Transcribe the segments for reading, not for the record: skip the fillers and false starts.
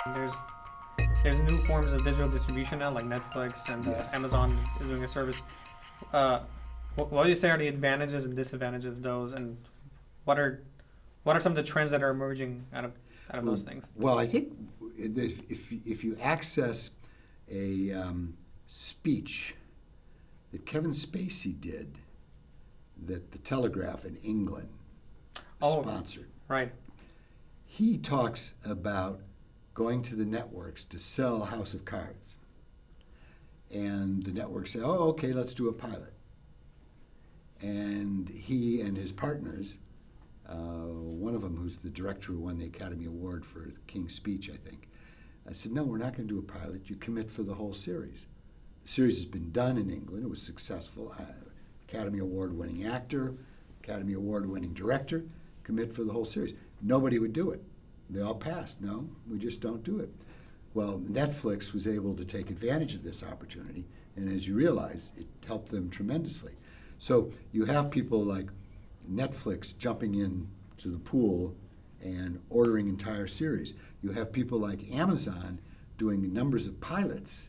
There's new forms of digital distribution now, like Netflix and Yes. Amazon is doing a service. What do you say are the advantages and disadvantages of those, and what are some of the trends that are emerging out of those things? Well, I think if you access a speech that Kevin Spacey did, that the Telegraph in England sponsored, Right. he talks about going to the networks to sell House of Cards. And the networks say, oh, okay, let's do a pilot. And he and his partners, one of them who's the director who won the Academy Award for the King's Speech, I think, I said, no, we're not going to do a pilot. You commit for the whole series. The series has been done in England. It was successful. Academy Award-winning actor, Academy Award-winning director, commit for the whole series. Nobody would do it. They all passed. No, we just don't do it. Well, Netflix was able to take advantage of this opportunity, and as you realize, it helped them tremendously. So you have people like Netflix jumping in to the pool and ordering entire series. You have people like Amazon doing numbers of pilots,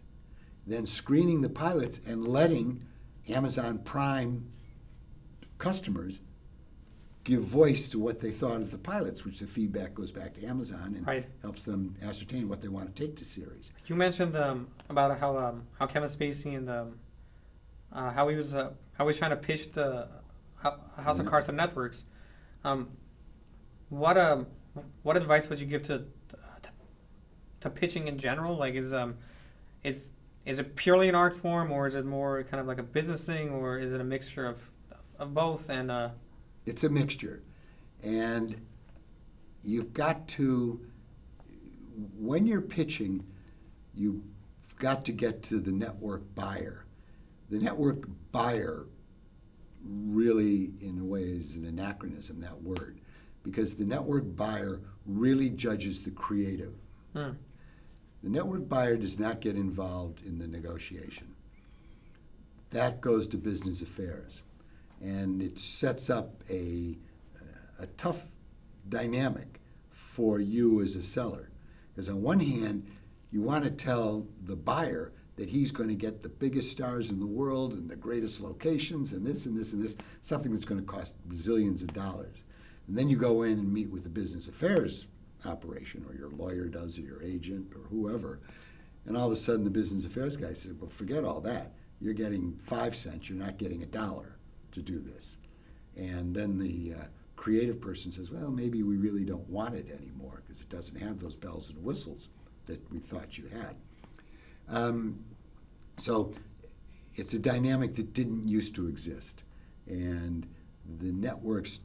then screening the pilots and letting Amazon Prime customers give voice to what they thought of the pilots, which the feedback goes back to Amazon and helps them ascertain what they want to take to series. You mentioned about how Kevin Spacey and how he was trying to pitch the House of Cards to networks. What advice would you give to pitching in general? Like, is it purely an art form, or is it more kind of like a business thing, or is it a mixture of both? And it's a mixture, and you've got to, when you're pitching, you've got to get to the network buyer. The network buyer really, in a way, is an anachronism, that word, because the network buyer really judges the creative. The network buyer does not get involved in the negotiation. That goes to business affairs. And it sets up a tough dynamic for you as a seller. Because on one hand, you want to tell the buyer that he's going to get the biggest stars in the world and the greatest locations and this and this and this, something that's going to cost zillions of dollars. And then you go in and meet with the business affairs operation, or your lawyer does, or your agent, or whoever, and all of a sudden the business affairs guy said, well, forget all that. You're getting 5 cents, you're not getting $1 to do this. And then the creative person says, well, maybe we really don't want it anymore because it doesn't have those bells and whistles that we thought you had. So it's a dynamic that didn't used to exist. And the networks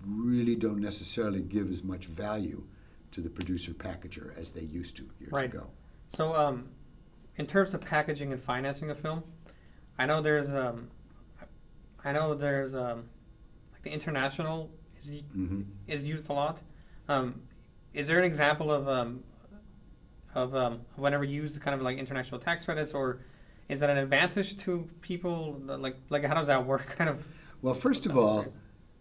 really don't necessarily give as much value to the producer-packager as they used to years ago. So in terms of packaging and financing a film, I know there's like the international is used a lot. Is there an example of whenever you use kind of like international tax credits, or is that an advantage to people? Like how does that work? Kind of. Well, first of all,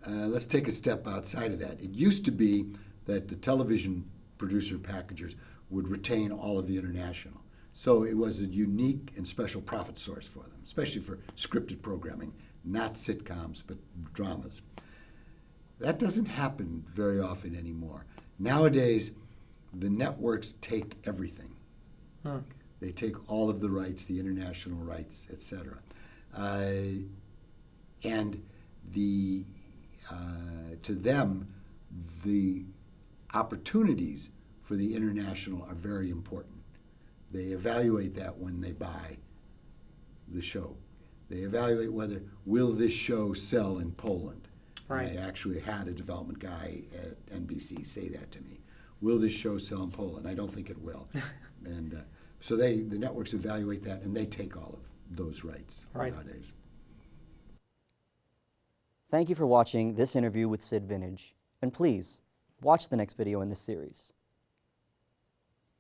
let's take a step outside of that. It used to be that the television producer packagers would retain all of the international. So it was a unique and special profit source for them, especially for scripted programming, not sitcoms, but dramas. That doesn't happen very often anymore. Nowadays, the networks take everything. They take all of the rights, the international rights, etc. And to them, the opportunities for the international are very important. They evaluate that when they buy the show. They evaluate whether, will this show sell in Poland? Right. And I actually had a development guy at NBC say that to me. Will this show sell in Poland? I don't think it will. And so the networks evaluate that, and they take all of those rights nowadays. Thank you for watching this interview with Syd Vinnedge, and please watch the next video in this series.